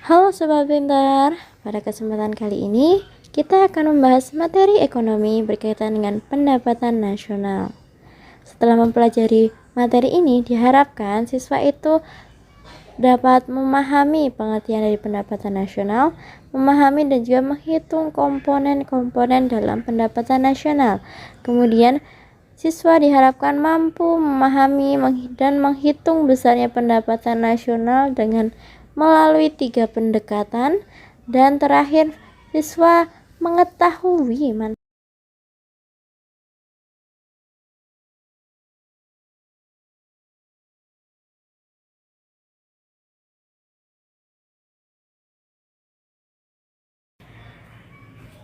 Halo Sobat Pintar, pada kesempatan kali ini kita akan membahas materi ekonomi berkaitan dengan pendapatan nasional. Setelah mempelajari materi ini, diharapkan siswa itu dapat memahami pengertian dari pendapatan nasional, memahami dan juga menghitung komponen-komponen dalam pendapatan nasional. Kemudian siswa diharapkan mampu memahami dan menghitung besarnya pendapatan nasional dengan melalui 3 pendekatan, dan terakhir siswa mengetahui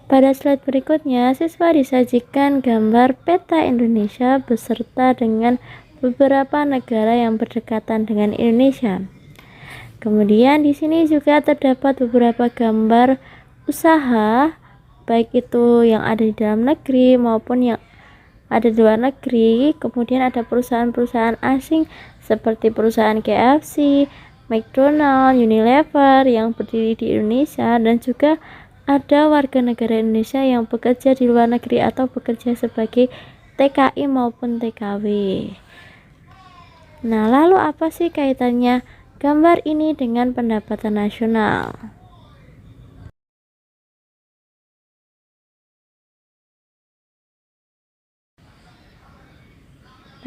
Pada slide berikutnya, siswa disajikan gambar peta Indonesia beserta dengan beberapa negara yang berdekatan dengan Indonesia. Kemudian di sini juga terdapat beberapa gambar usaha, baik itu yang ada di dalam negeri maupun yang ada di luar negeri. Kemudian ada perusahaan-perusahaan asing seperti perusahaan KFC, McDonald, Unilever yang berdiri di Indonesia, dan juga ada warga negara Indonesia yang bekerja di luar negeri atau bekerja sebagai TKI maupun TKW. Nah, lalu apa sih kaitannya gambar ini dengan pendapatan nasional?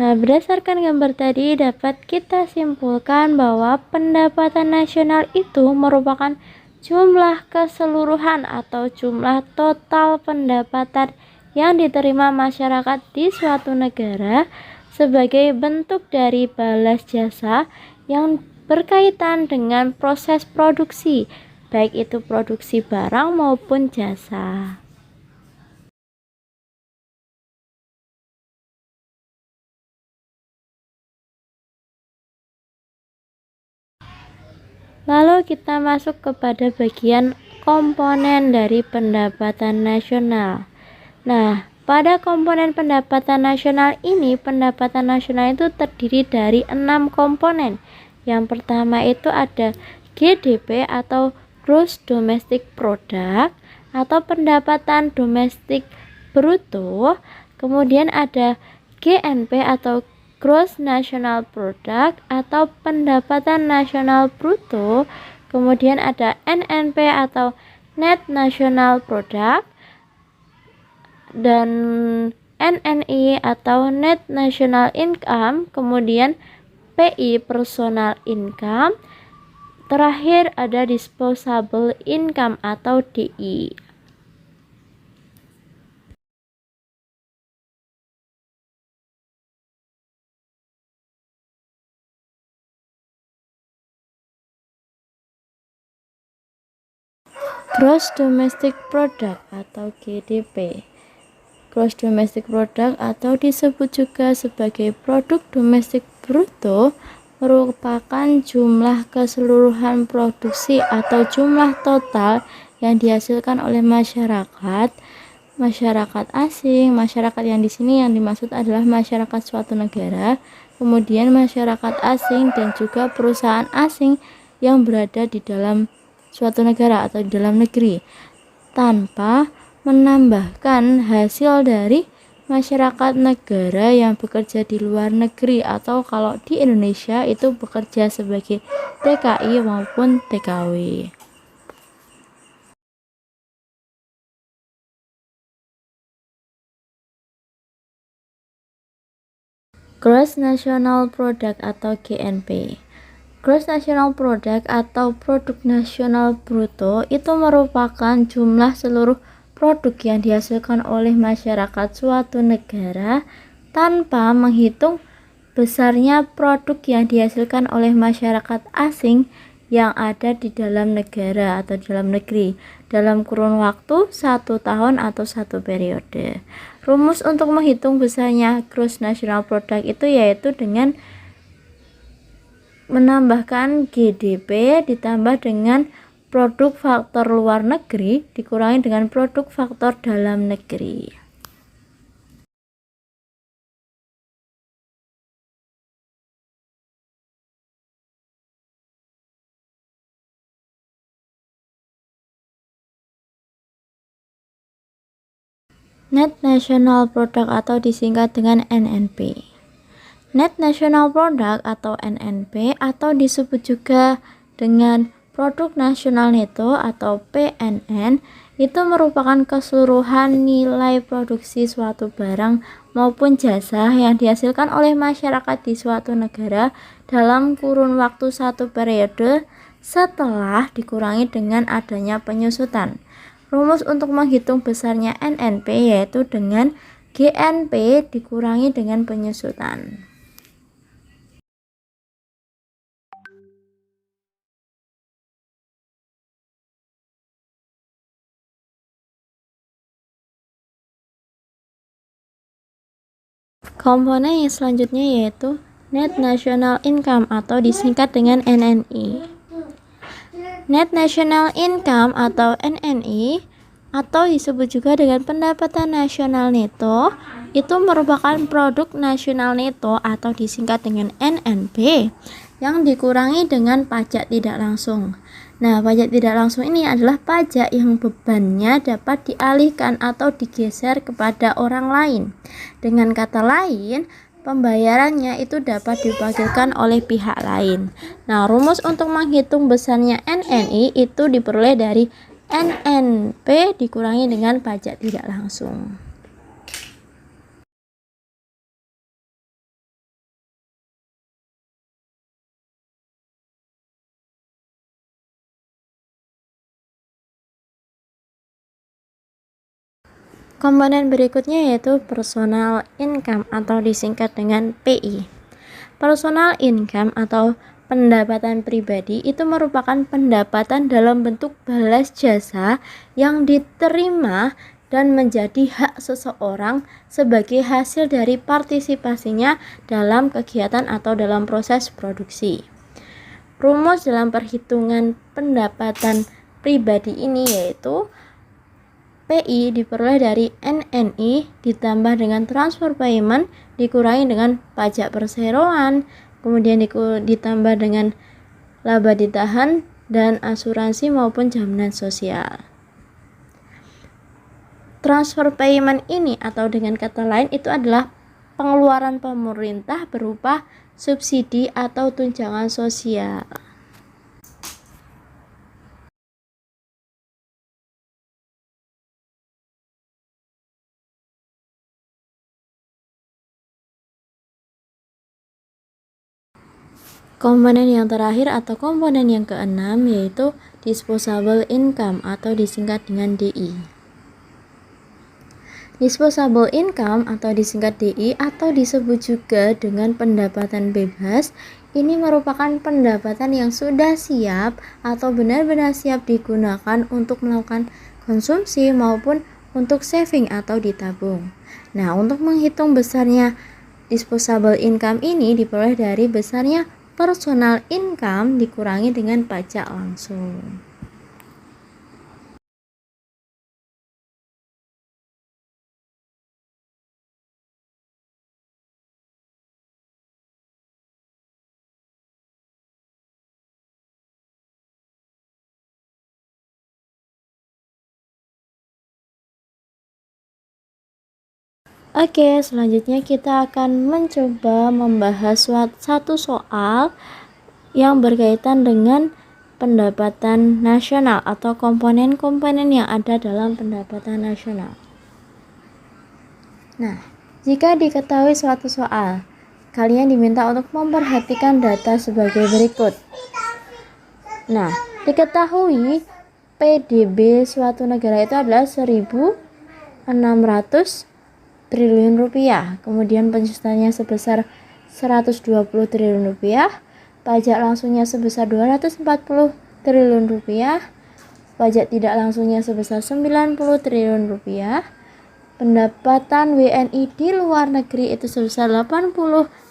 Nah, berdasarkan gambar tadi dapat kita simpulkan bahwa pendapatan nasional itu merupakan jumlah keseluruhan atau jumlah total pendapatan yang diterima masyarakat di suatu negara sebagai bentuk dari balas jasa yang berkaitan dengan proses produksi, baik itu produksi barang maupun jasa. Lalu kita masuk kepada bagian komponen dari pendapatan nasional. Nah, pada komponen pendapatan nasional ini, pendapatan nasional itu terdiri dari 6 komponen. Yang pertama itu ada GDP atau Gross Domestic Product atau pendapatan domestik bruto. Kemudian ada GNP atau Gross National Product atau pendapatan nasional bruto. Kemudian ada NNP atau Net National Product dan NNI atau Net National Income. Kemudian PI Personal Income. Terakhir ada Disposable Income atau DI. Gross Domestic Product atau GDP. Gross Domestic Product atau disebut juga sebagai produk domestik bruto merupakan jumlah keseluruhan produksi atau jumlah total yang dihasilkan oleh masyarakat asing. Masyarakat yang di sini yang dimaksud adalah masyarakat suatu negara, kemudian masyarakat asing dan juga perusahaan asing yang berada di dalam suatu negara atau di dalam negeri, tanpa menambahkan hasil dari masyarakat negara yang bekerja di luar negeri, atau kalau di Indonesia itu bekerja sebagai TKI maupun TKW. Gross National Product atau GNP. Gross National Product atau Produk Nasional Bruto itu merupakan jumlah seluruh produk yang dihasilkan oleh masyarakat suatu negara tanpa menghitung besarnya produk yang dihasilkan oleh masyarakat asing yang ada di dalam negara atau dalam negeri dalam kurun waktu 1 tahun atau 1 periode. Rumus untuk menghitung besarnya Gross National Product itu yaitu dengan menambahkan GDP ditambah dengan produk faktor luar negeri dikurangi dengan produk faktor dalam negeri. Net National Product atau disingkat dengan NNP. Net National Product atau NNP atau disebut juga dengan Produk Nasional Neto atau PNN itu merupakan keseluruhan nilai produksi suatu barang maupun jasa yang dihasilkan oleh masyarakat di suatu negara dalam kurun waktu satu periode setelah dikurangi dengan adanya penyusutan. Rumus untuk menghitung besarnya NNP yaitu dengan GNP dikurangi dengan penyusutan. Komponen yang selanjutnya yaitu Net National Income atau disingkat dengan NNI. Net National Income atau NNI atau disebut juga dengan pendapatan nasional neto itu merupakan produk nasional neto atau disingkat dengan NNP yang dikurangi dengan pajak tidak langsung. Nah, pajak tidak langsung ini adalah pajak yang bebannya dapat dialihkan atau digeser kepada orang lain. Dengan kata lain, pembayarannya itu dapat diwakilkan oleh pihak lain. Nah, rumus untuk menghitung besarnya NNI itu diperoleh dari NNP dikurangi dengan pajak tidak langsung. Komponen berikutnya yaitu personal income atau disingkat dengan PI. Personal income atau pendapatan pribadi itu merupakan pendapatan dalam bentuk balas jasa yang diterima dan menjadi hak seseorang sebagai hasil dari partisipasinya dalam kegiatan atau dalam proses produksi. Rumus dalam perhitungan pendapatan pribadi ini yaitu PI diperoleh dari NNI ditambah dengan transfer payment dikurangi dengan pajak perseroan, kemudian ditambah dengan laba ditahan dan asuransi maupun jaminan sosial. Transfer payment ini atau dengan kata lain itu adalah pengeluaran pemerintah berupa subsidi atau tunjangan sosial. Komponen yang terakhir atau komponen yang keenam yaitu disposable income atau disingkat dengan DI. Disposable income atau disingkat DI atau disebut juga dengan pendapatan bebas ini merupakan pendapatan yang sudah siap atau benar-benar siap digunakan untuk melakukan konsumsi maupun untuk saving atau ditabung. Nah, untuk menghitung besarnya disposable income ini diperoleh dari besarnya personal income dikurangi dengan pajak langsung. Oke, selanjutnya kita akan mencoba membahas satu soal yang berkaitan dengan pendapatan nasional atau komponen-komponen yang ada dalam pendapatan nasional. Nah, jika diketahui suatu soal, kalian diminta untuk memperhatikan data sebagai berikut. Nah, diketahui PDB suatu negara itu adalah 1.600 triliun rupiah, kemudian pensusutannya sebesar 120 triliun rupiah, pajak langsungnya sebesar 240 triliun rupiah, pajak tidak langsungnya sebesar 90 triliun rupiah, pendapatan WNI di luar negeri itu sebesar 80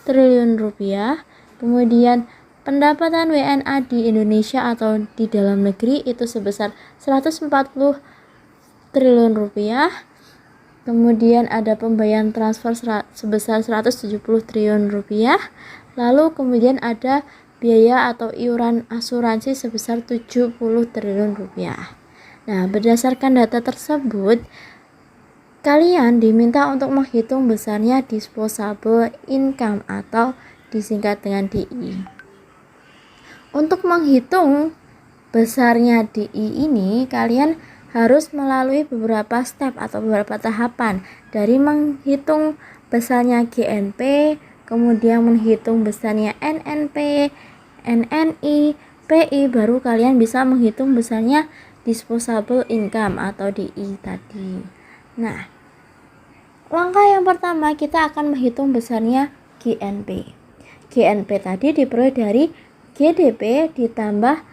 triliun rupiah, kemudian pendapatan WNA di Indonesia atau di dalam negeri itu sebesar 140 triliun rupiah. Kemudian ada pembayaran transfer sebesar 170 triliun rupiah. Lalu kemudian ada biaya atau iuran asuransi sebesar 70 triliun rupiah. Nah, berdasarkan data tersebut, Kalian diminta untuk menghitung besarnya disposable income atau disingkat dengan DI. Untuk menghitung besarnya DI ini, kalian harus melalui beberapa step atau beberapa tahapan, dari menghitung besarnya GNP, kemudian menghitung besarnya NNP, NNI, PI, baru kalian bisa menghitung besarnya disposable income atau DI tadi. Nah, langkah yang pertama kita akan menghitung besarnya GNP. GNP tadi diperoleh dari GDP ditambah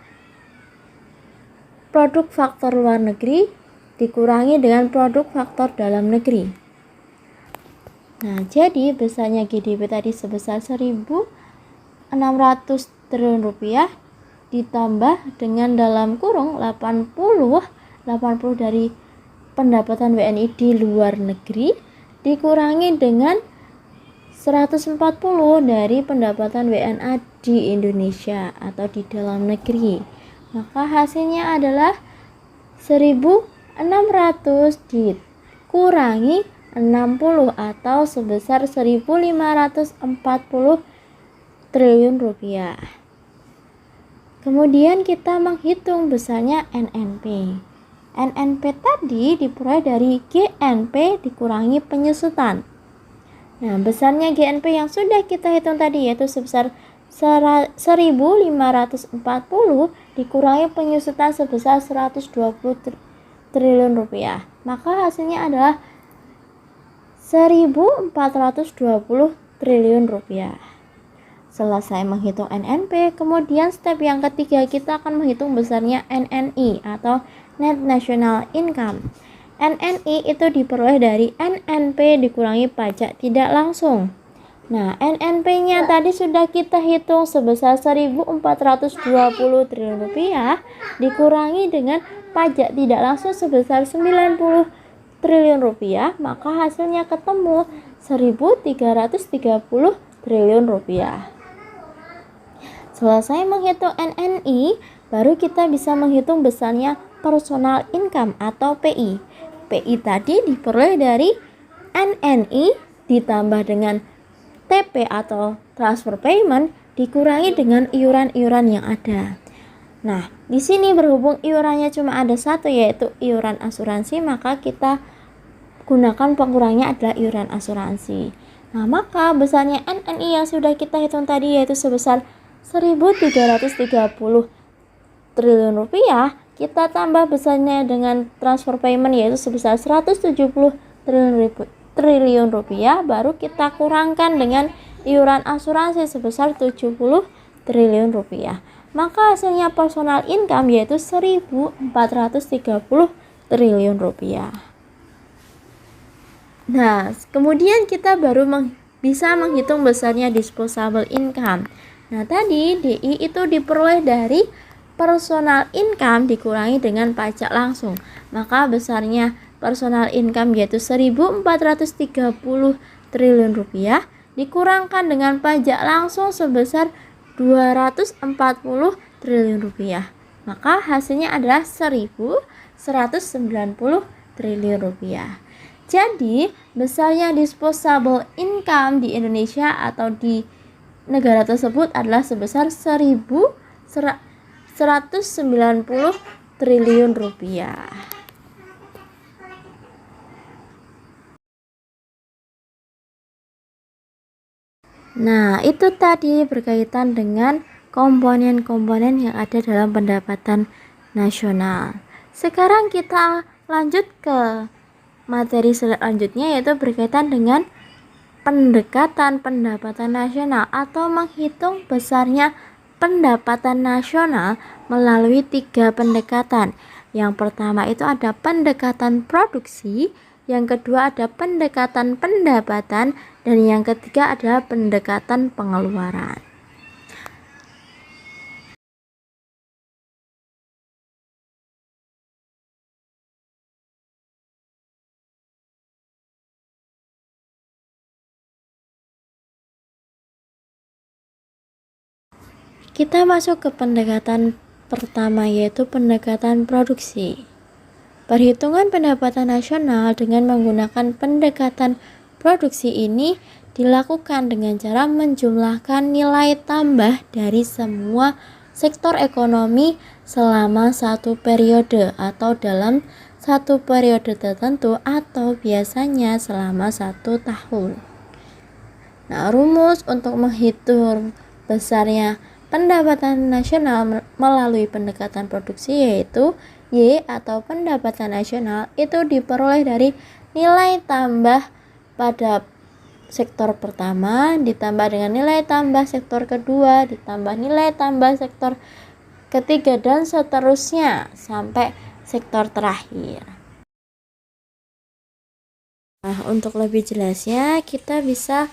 produk faktor luar negeri dikurangi dengan produk faktor dalam negeri. Nah, jadi besarnya GDP tadi sebesar 1.600 triliun rupiah ditambah dengan dalam kurung 80 dari pendapatan WNI di luar negeri dikurangi dengan 140 dari pendapatan WNA di Indonesia atau di dalam negeri. Maka hasilnya adalah 1.600 dikurangi 60 atau sebesar 1.540 triliun rupiah. Kemudian kita menghitung besarnya NNP. NNP tadi diperoleh dari GNP dikurangi penyusutan. Nah, besarnya GNP yang sudah kita hitung tadi yaitu sebesar 1.540 dikurangi penyusutan sebesar 120 triliun rupiah. Maka hasilnya adalah 1.420 triliun rupiah. Selesai menghitung NNP, kemudian step yang ketiga kita akan menghitung besarnya NNI atau Net National Income. NNI itu diperoleh dari NNP dikurangi pajak tidak langsung. Nah, NNP-nya tadi sudah kita hitung sebesar 1.420 triliun rupiah dikurangi dengan pajak tidak langsung sebesar 90 triliun rupiah, maka hasilnya ketemu 1.330 triliun rupiah. Selesai menghitung NNI, baru kita bisa menghitung besarnya personal income atau PI. PI tadi diperoleh dari NNI ditambah dengan TP atau transfer payment dikurangi dengan iuran-iuran yang ada. Nah, di sini berhubung iurannya cuma ada satu yaitu iuran asuransi, maka kita gunakan pengurangnya adalah iuran asuransi. Nah, maka besarnya NNI yang sudah kita hitung tadi yaitu sebesar 1.330 triliun rupiah, kita tambah besarnya dengan transfer payment yaitu sebesar 170 triliun rupiah, baru kita kurangkan dengan iuran asuransi sebesar 70 triliun rupiah. Maka hasilnya personal income yaitu 1.430 triliun rupiah. Nah, kemudian kita baru bisa menghitung besarnya disposable income. Nah, tadi DI itu diperoleh dari personal income dikurangi dengan pajak langsung. Maka besarnya personal income yaitu 1.430 triliun rupiah dikurangkan dengan pajak langsung sebesar 240 triliun rupiah. Maka hasilnya adalah 1.190 triliun rupiah. Jadi, besarnya disposable income di Indonesia atau di negara tersebut adalah sebesar 1.190 triliun rupiah. Nah, itu tadi berkaitan dengan komponen-komponen yang ada dalam pendapatan nasional. Sekarang kita lanjut ke materi selanjutnya yaitu berkaitan dengan pendekatan pendapatan nasional atau menghitung besarnya pendapatan nasional melalui 3 pendekatan. Yang pertama itu ada pendekatan produksi, yang kedua ada pendekatan pendapatan, dan yang ketiga adalah pendekatan pengeluaran. Kita masuk ke pendekatan pertama yaitu pendekatan produksi. Perhitungan pendapatan nasional dengan menggunakan pendekatan produksi ini dilakukan dengan cara menjumlahkan nilai tambah dari semua sektor ekonomi selama satu periode atau dalam satu periode tertentu atau biasanya selama 1 tahun. Nah, rumus untuk menghitung besarnya pendapatan nasional melalui pendekatan produksi yaitu Y atau pendapatan nasional itu diperoleh dari nilai tambah pada sektor pertama ditambah dengan nilai tambah sektor kedua ditambah nilai tambah sektor ketiga dan seterusnya sampai sektor terakhir. Nah, untuk lebih jelasnya kita bisa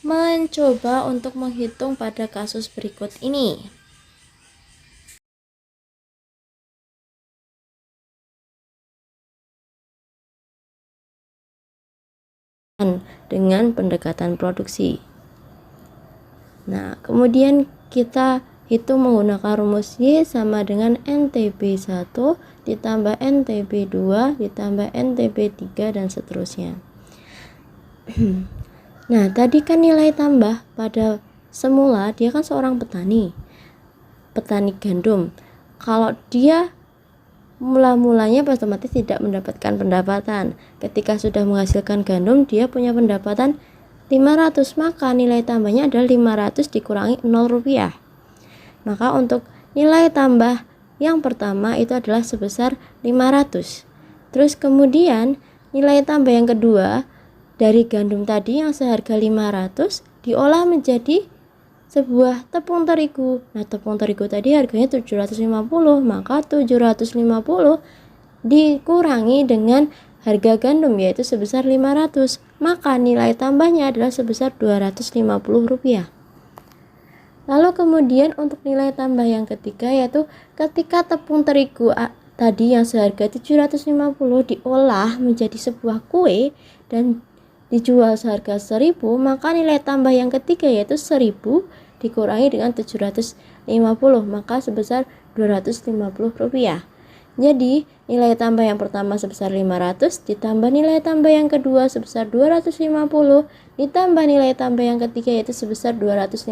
mencoba untuk menghitung pada kasus berikut ini. Dengan pendekatan produksi. Nah, kemudian kita hitung menggunakan rumus Y sama dengan NTB 1 ditambah NTB 2 ditambah NTB 3 dan seterusnya. Nah, tadi kan nilai tambah pada semula dia kan seorang petani gandum. Kalau dia mulanya otomatis tidak mendapatkan pendapatan. Ketika sudah menghasilkan gandum, dia punya pendapatan 500, maka nilai tambahnya adalah 500 dikurangi 0 rupiah. Maka untuk nilai tambah yang pertama itu adalah sebesar 500. Terus kemudian nilai tambah yang kedua dari gandum tadi yang seharga 500 diolah menjadi sebuah tepung terigu. Nah, tepung terigu tadi harganya 750, maka 750 dikurangi dengan harga gandum yaitu sebesar 500, maka nilai tambahnya adalah sebesar 250 rupiah. Lalu kemudian untuk nilai tambah yang ketiga yaitu ketika tepung terigu tadi yang seharga 750 diolah menjadi sebuah kue dan dijual seharga 1000, maka nilai tambah yang ketiga yaitu 1000 dikurangi dengan 750, maka sebesar 250 rupiah. Jadi nilai tambah yang pertama sebesar 500 ditambah nilai tambah yang kedua sebesar 250 ditambah nilai tambah yang ketiga yaitu sebesar 250,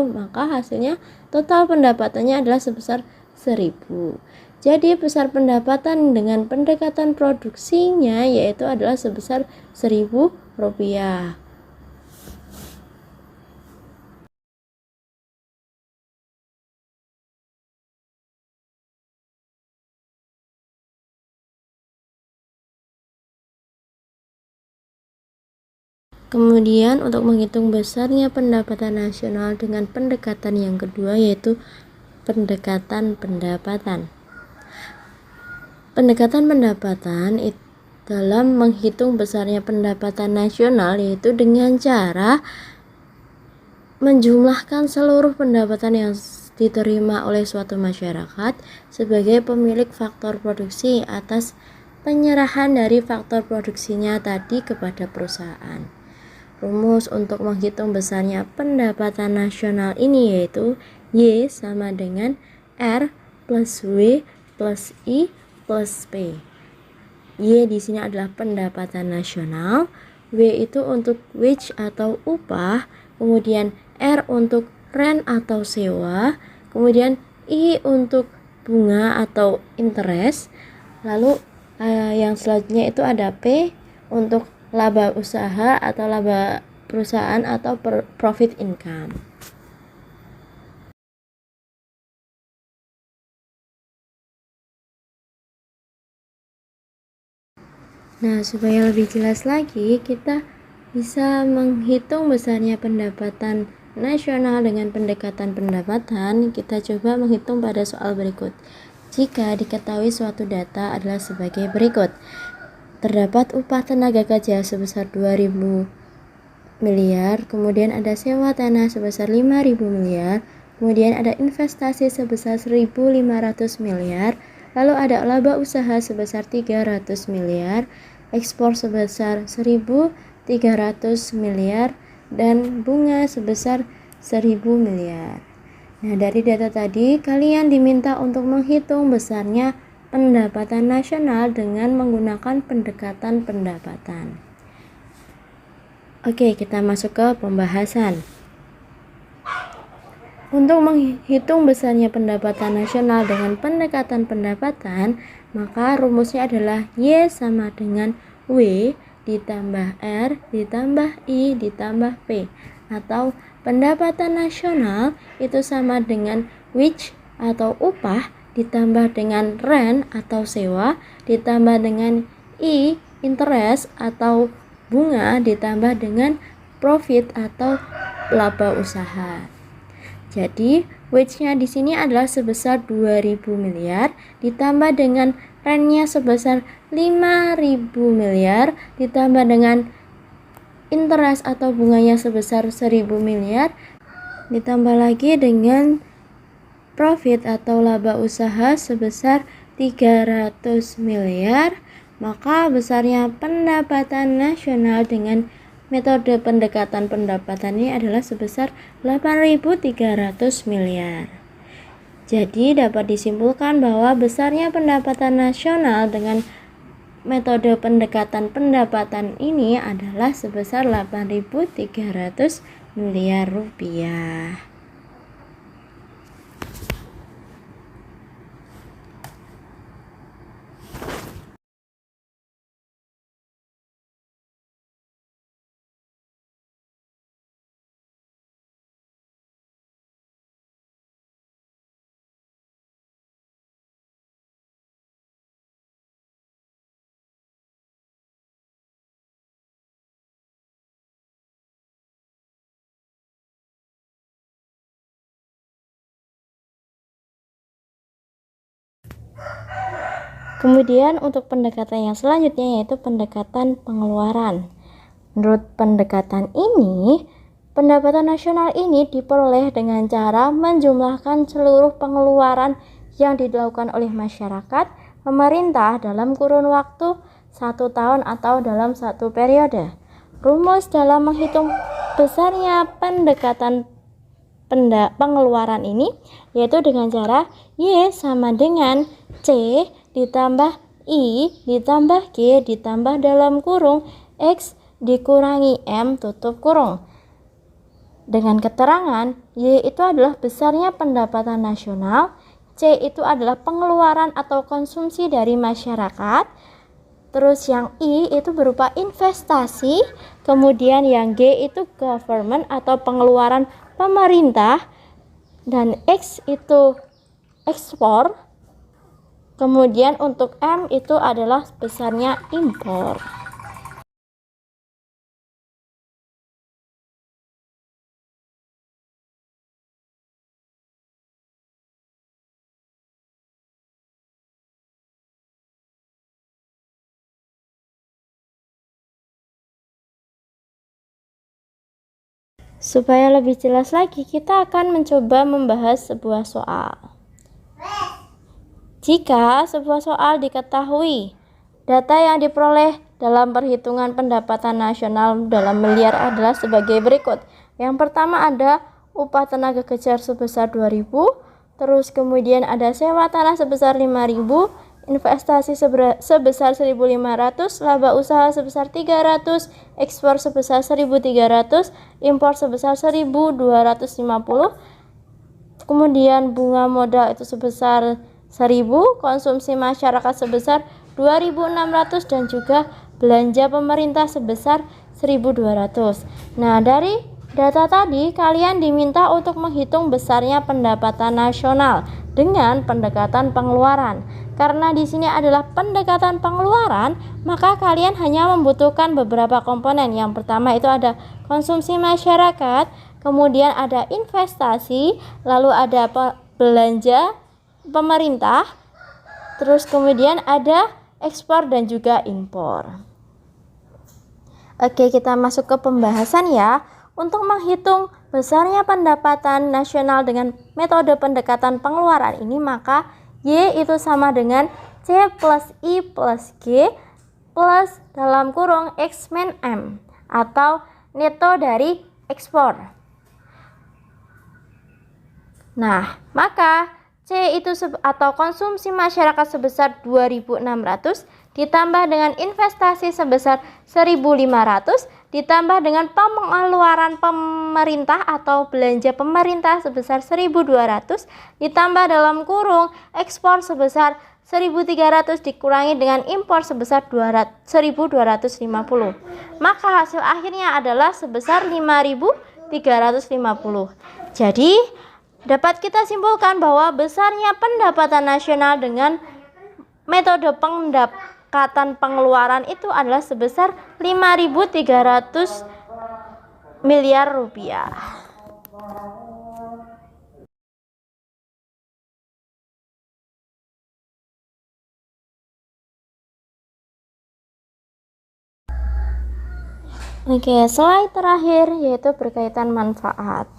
maka hasilnya total pendapatannya adalah sebesar 1000. Jadi besar pendapatan dengan pendekatan produksinya yaitu adalah sebesar 1000 rupiah. Kemudian untuk menghitung besarnya pendapatan nasional dengan pendekatan yang kedua yaitu pendekatan pendapatan. Pendekatan pendapatan dalam menghitung besarnya pendapatan nasional yaitu dengan cara menjumlahkan seluruh pendapatan yang diterima oleh suatu masyarakat sebagai pemilik faktor produksi atas penyerahan dari faktor produksinya tadi kepada perusahaan. Rumus untuk menghitung besarnya pendapatan nasional ini yaitu Y sama dengan R plus W plus I plus P. Y di sini adalah pendapatan nasional, W itu untuk wage atau upah, kemudian R untuk rent atau sewa, kemudian I untuk bunga atau interest, lalu yang selanjutnya itu ada P untuk laba usaha atau laba perusahaan atau profit income. Nah, supaya lebih jelas lagi, kita bisa menghitung besarnya pendapatan nasional dengan pendekatan pendapatan. Kita coba menghitung pada soal berikut. Jika diketahui suatu data adalah sebagai berikut. Terdapat upah tenaga kerja sebesar 2.000 miliar, kemudian ada sewa tanah sebesar 5.000 miliar, kemudian ada investasi sebesar 1.500 miliar, lalu ada laba usaha sebesar 300 miliar, ekspor sebesar 1.300 miliar, dan bunga sebesar 1.000 miliar. Nah, dari data tadi kalian diminta untuk menghitung besarnya pendapatan nasional dengan menggunakan pendekatan pendapatan. Oke, kita masuk ke pembahasan. Untuk menghitung besarnya pendapatan nasional dengan pendekatan pendapatan, maka rumusnya adalah Y sama dengan W ditambah R ditambah I ditambah P, atau pendapatan nasional itu sama dengan wage atau upah ditambah dengan rent atau sewa ditambah dengan I interest atau bunga ditambah dengan profit atau laba usaha. Jadi, wage-nya di sini adalah sebesar 2.000 miliar ditambah dengan rent-nya sebesar 5.000 miliar ditambah dengan interest atau bunganya sebesar 1.000 miliar ditambah lagi dengan profit atau laba usaha sebesar 300 miliar, maka besarnya pendapatan nasional dengan metode pendekatan pendapatan ini adalah sebesar 8.300 miliar. Jadi dapat disimpulkan bahwa besarnya pendapatan nasional dengan metode pendekatan pendapatan ini adalah sebesar 8.300 miliar rupiah. Kemudian untuk pendekatan yang selanjutnya yaitu pendekatan pengeluaran. Menurut pendekatan ini, pendapatan nasional ini diperoleh dengan cara menjumlahkan seluruh pengeluaran yang dilakukan oleh masyarakat, pemerintah dalam kurun waktu 1 tahun atau dalam satu periode. Rumus dalam menghitung besarnya pendekatan pengeluaran ini yaitu dengan cara Y sama dengan C ditambah I ditambah G ditambah dalam kurung X dikurangi M tutup kurung. Dengan keterangan Y itu adalah besarnya pendapatan nasional, C itu adalah pengeluaran atau konsumsi dari masyarakat, terus yang I itu berupa investasi, kemudian yang G itu government atau pengeluaran pemerintah, dan X itu ekspor. Kemudian untuk M itu adalah besarnya impor. Supaya lebih jelas lagi, kita akan mencoba membahas sebuah soal. Jika sebuah soal diketahui, data yang diperoleh dalam perhitungan pendapatan nasional dalam miliar adalah sebagai berikut. Yang pertama ada upah tenaga kerja sebesar 2.000, terus kemudian ada sewa tanah sebesar 5.000, investasi sebesar 1.500, laba usaha sebesar 300, ekspor sebesar 1.300, impor sebesar 1.250, kemudian bunga modal itu sebesar 1.000, konsumsi masyarakat sebesar 2.600, dan juga belanja pemerintah sebesar 1.200. Nah, dari data tadi kalian diminta untuk menghitung besarnya pendapatan nasional dengan pendekatan pengeluaran. Karena di sini adalah pendekatan pengeluaran, maka kalian hanya membutuhkan beberapa komponen. Yang pertama itu ada konsumsi masyarakat, kemudian ada investasi, lalu ada belanja pemerintah, terus kemudian ada ekspor dan juga impor. Oke, kita masuk ke pembahasan ya. Untuk menghitung besarnya pendapatan nasional dengan metode pendekatan pengeluaran ini, maka Y itu sama dengan C plus I plus G plus dalam kurung X min M atau neto dari ekspor. Nah, maka C C itu atau konsumsi masyarakat sebesar 2.600 ditambah dengan investasi sebesar 1.500 ditambah dengan pengeluaran pemerintah atau belanja pemerintah sebesar 1.200 ditambah dalam kurung ekspor sebesar 1.300 dikurangi dengan impor sebesar 1.250. Maka hasil akhirnya adalah sebesar 5.350. Jadi dapat kita simpulkan bahwa besarnya pendapatan nasional dengan metode pendekatan pengeluaran itu adalah sebesar 5.300 miliar rupiah. Oke, slide terakhir yaitu berkaitan manfaat.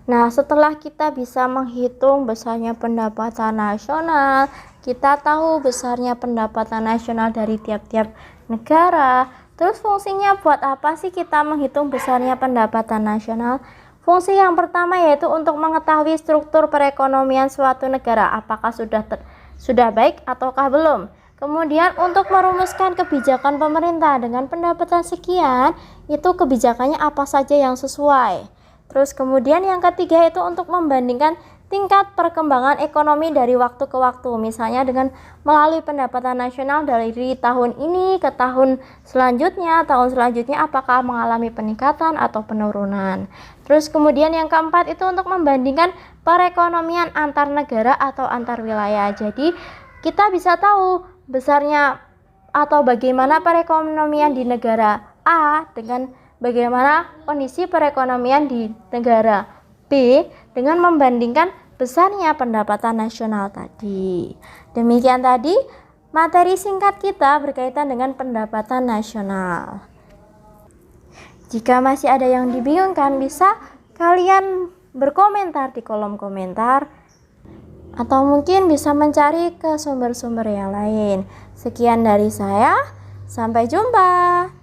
Nah, setelah kita bisa menghitung besarnya pendapatan nasional, kita tahu besarnya pendapatan nasional dari tiap-tiap negara. Terus fungsinya buat apa sih kita menghitung besarnya pendapatan nasional? Fungsi yang pertama yaitu untuk mengetahui struktur perekonomian suatu negara, apakah sudah baik ataukah belum. Kemudian untuk merumuskan kebijakan pemerintah dengan pendapatan sekian, itu kebijakannya apa saja yang sesuai. Terus kemudian yang ketiga itu untuk membandingkan tingkat perkembangan ekonomi dari waktu ke waktu. Misalnya dengan melalui pendapatan nasional dari tahun ini ke tahun selanjutnya apakah mengalami peningkatan atau penurunan. Terus kemudian yang keempat itu untuk membandingkan perekonomian antar negara atau antar wilayah. Jadi kita bisa tahu besarnya atau bagaimana perekonomian di negara A dengan bagaimana kondisi perekonomian di negara B dengan membandingkan besarnya pendapatan nasional tadi. Demikian tadi materi singkat kita berkaitan dengan pendapatan nasional. Jika masih ada yang dibingungkan, bisa kalian berkomentar di kolom komentar atau mungkin bisa mencari ke sumber-sumber yang lain. Sekian dari saya, sampai jumpa.